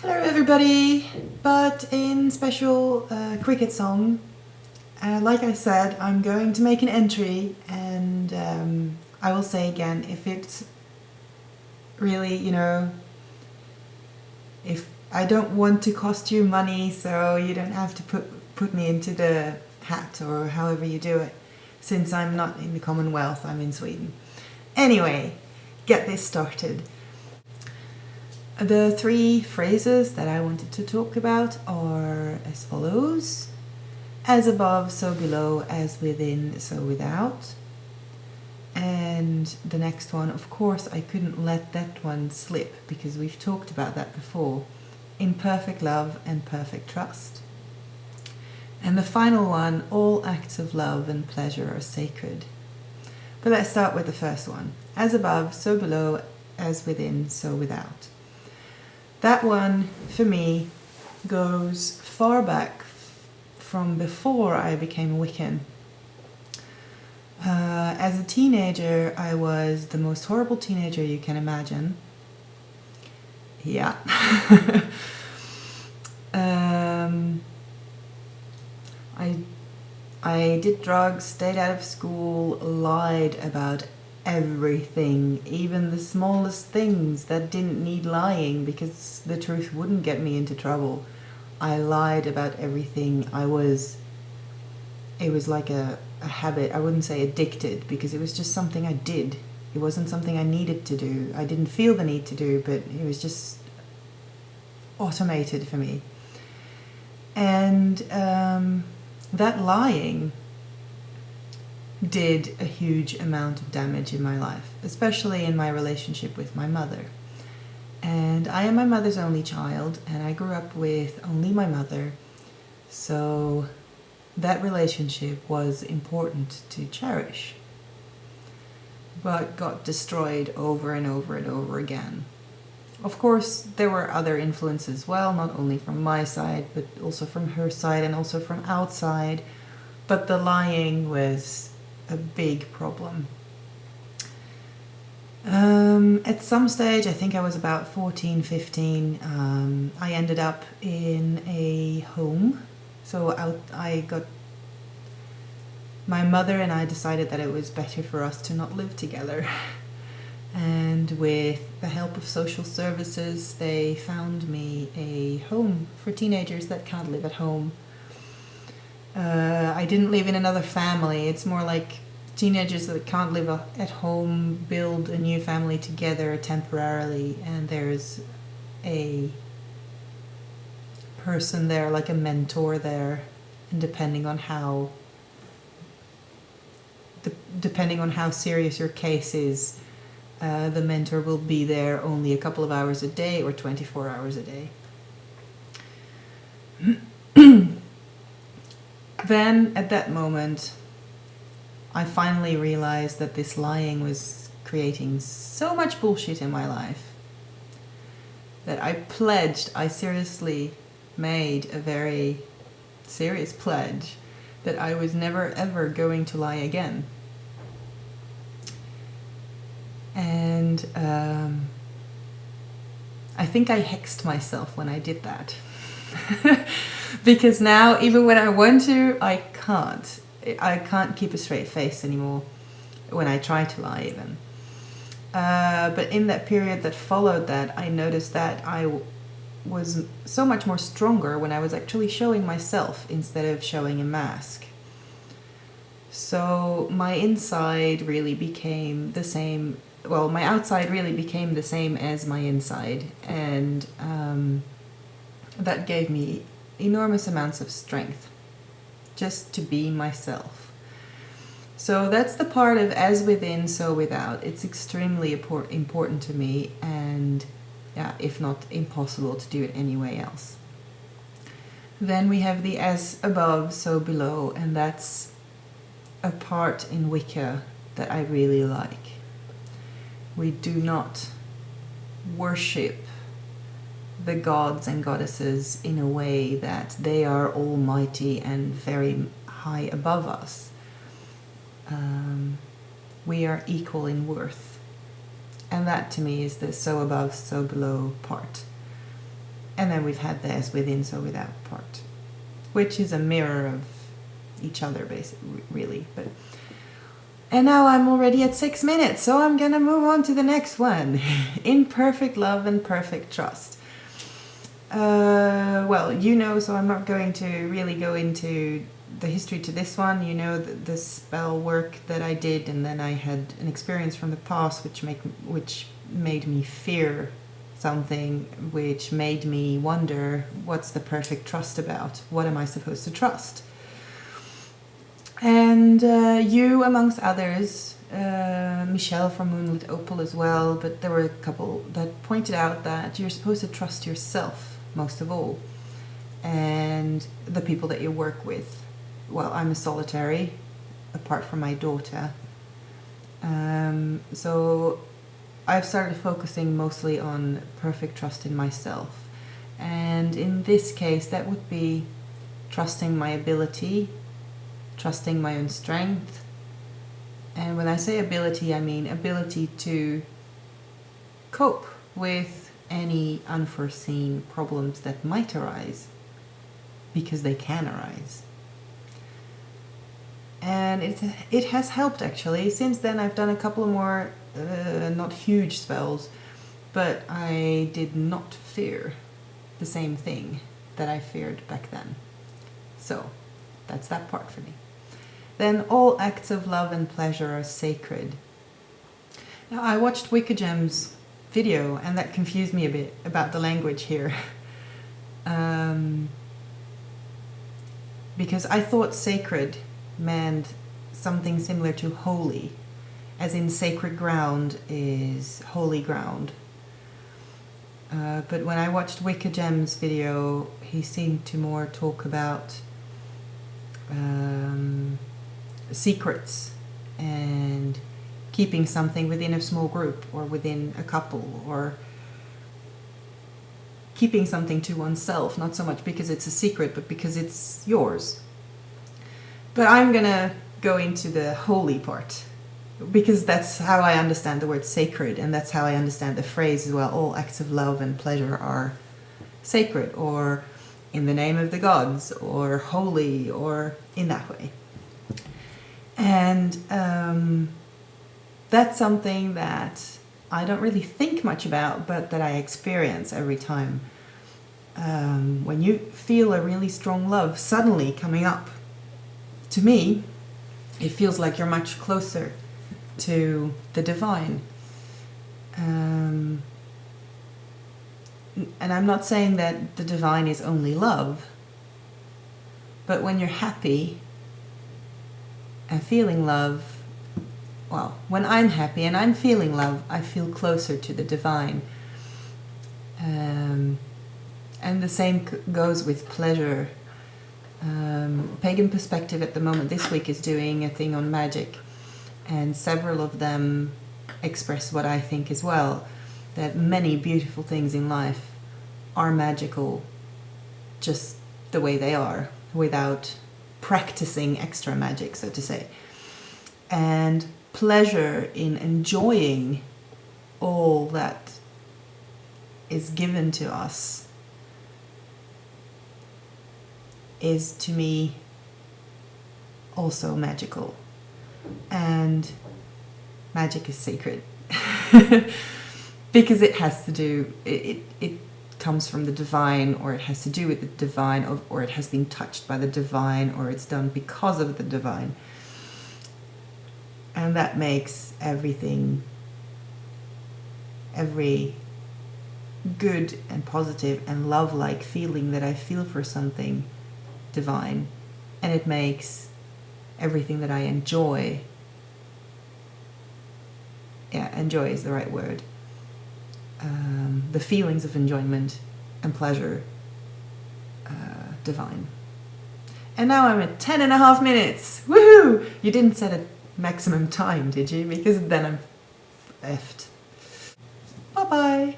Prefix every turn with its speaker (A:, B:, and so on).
A: Hello everybody, but in special Cricketsong, like I said, I'm going to make an entry and I will say again, if it's really, if I don't want to cost you money, so you don't have to put me into the hat or however you do it, since I'm not in the Commonwealth, I'm in Sweden. Anyway, get this started. The three phrases that I wanted to talk about are as follows: as above, so below, as within, so without. And the next one, of course, I couldn't let that one slip because we've talked about that before. In perfect love and perfect trust. And the final one, all acts of love and pleasure are sacred. But let's start with the first one. As above, so below, as within, so without. That one, for me, goes far back from before I became a Wiccan. As a teenager, I was the most horrible teenager you can imagine. Yeah. I did drugs, stayed out of school, lied about everything, even the smallest things that didn't need lying because the truth wouldn't get me into trouble. I lied about everything. It was like a habit. I wouldn't say addicted because it was just something I did. It wasn't something I needed to do. I didn't feel the need to do, but it was just automated for me. And that lying did a huge amount of damage in my life, especially in my relationship with my mother. And I am my mother's only child, and I grew up with only my mother, so that relationship was important to cherish, but got destroyed over and over and over again. Of course, there were other influences as well, not only from my side, but also from her side and also from outside, but the lying was a big problem. At some stage, I think I was about 14, 15, I ended up in a home. So my mother and I decided that it was better for us to not live together. And with the help of social services, they found me a home for teenagers that can't live at home. I didn't live in another family. It's more like teenagers that can't live at home build a new family together temporarily, and there's a person there, like a mentor there, and depending on how serious your case is, the mentor will be there only a couple of hours a day or 24 hours a day. Then, at that moment, I finally realized that this lying was creating so much bullshit in my life that I seriously made a very serious pledge that I was never ever going to lie again. And I think I hexed myself when I did that. Because now, even when I want to, I can't keep a straight face anymore when I try to lie even. But in that period that followed that, I noticed that I was so much more stronger when I was actually showing myself instead of showing a mask. So my inside really became the same, well, my outside really became the same as my inside, and that gave me enormous amounts of strength just to be myself. So that's the part of as within, so without. It's extremely important to me, and yeah, if not impossible to do it anyway else. Then we have the as above, so below, and that's a part in Wicca that I really like. We do not worship the gods and goddesses in a way that they are almighty and very high above us. We are equal in worth. And that to me is the so above, so below part. And And then we've had the as within, so without part, which is a mirror of each other, basically, really. And now I'm already at 6 minutes, so I'm gonna move on to the next one. In perfect love and perfect trust. Well, you know, so I'm not going to really go into the history to this one. You know, the spell work that I did, and then I had an experience from the past which made me fear something, which made me wonder, what's the perfect trust about? What am I supposed to trust? And you, amongst others, Michelle from Moonlit Opal as well, but there were a couple that pointed out that you're supposed to trust yourself most of all, and the people that you work with. Well, I'm a solitary, apart from my daughter, so I've started focusing mostly on perfect trust in myself, and in this case that would be trusting my ability, trusting my own strength. And when I say ability, I mean ability to cope with any unforeseen problems that might arise, because they can arise. And it has helped, actually. Since then I've done a couple more not huge spells, but I did not fear the same thing that I feared back then. So that's that part for me. Then all acts of love and pleasure are sacred. Now, I watched Wickedgem's video, and that confused me a bit about the language here. Because I thought sacred meant something similar to holy, as in sacred ground is holy ground. But when I watched Wickedgem's video, he seemed to more talk about secrets and keeping something within a small group or within a couple, or keeping something to oneself, not so much because it's a secret, but because it's yours. But I'm gonna go into the holy part, because that's how I understand the word sacred, and that's how I understand the phrase as well. All acts of love and pleasure are sacred, or in the name of the gods, or holy, or in that way. And that's something that I don't really think much about, but that I experience every time. When you feel a really strong love suddenly coming up, to me, it feels like you're much closer to the divine. And I'm not saying that the divine is only love, but when you're happy and feeling love, well, when I'm happy and I'm feeling love, I feel closer to the divine. And the same goes with pleasure. Pagan Perspective at the moment this week is doing a thing on magic, and several of them express what I think as well, that many beautiful things in life are magical just the way they are, without practicing extra magic, so to say. And pleasure in enjoying all that is given to us is, to me, also magical. And magic is sacred because it has to do, it comes from the divine, or it has to do with the divine, or it has been touched by the divine, or it's done because of the divine. And that makes everything, every good and positive and love-like feeling that I feel for something divine. And it makes everything that I enjoy, enjoy is the right word, the feelings of enjoyment and pleasure, divine. And now I'm at 10.5 minutes. Woohoo! You didn't set a maximum time, did you? Because then I'm effed. Bye bye.